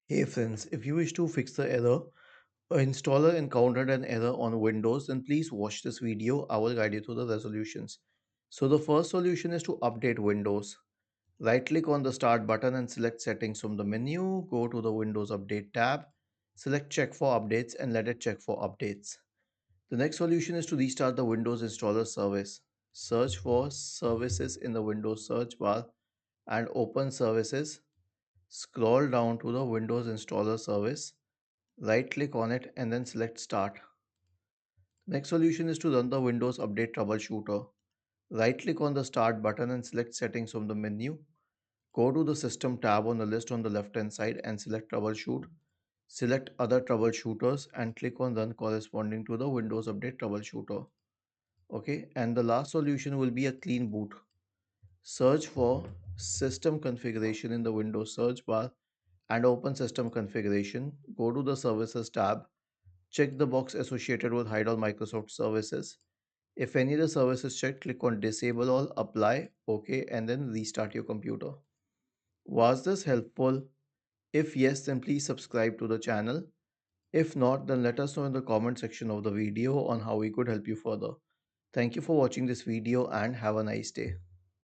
Hey friends, if you wish to fix the error, installer encountered an error on Windows, then please watch this video. I will guide you through the resolutions. So the first solution is to update Windows. Right click on the start button and select settings from the menu. Go to the Windows Update tab. Select check for updates and let it check for updates. The next solution is to restart the Windows installer service. Search for services in the Windows search bar and open services. Scroll down to the Windows installer service. Right click on it and then select start. Next solution is to run the Windows Update Troubleshooter. Right click on the start button and select settings from the menu. Go to the system tab on the list on the left hand side and select troubleshoot. Select other troubleshooters and click on run corresponding to the Windows Update Troubleshooter. Okay, and the last solution will be a clean boot. Search for system configuration in the Windows search bar and open system configuration. Go to the services tab. Check the box associated with hide all Microsoft services. If any of the service is checked, click on disable all, apply, OK, and then restart your computer. Was this helpful? If yes, then please subscribe to the channel. If not, then let us know in the comment section of the video on how we could help you further. Thank you for watching this video and have a nice day.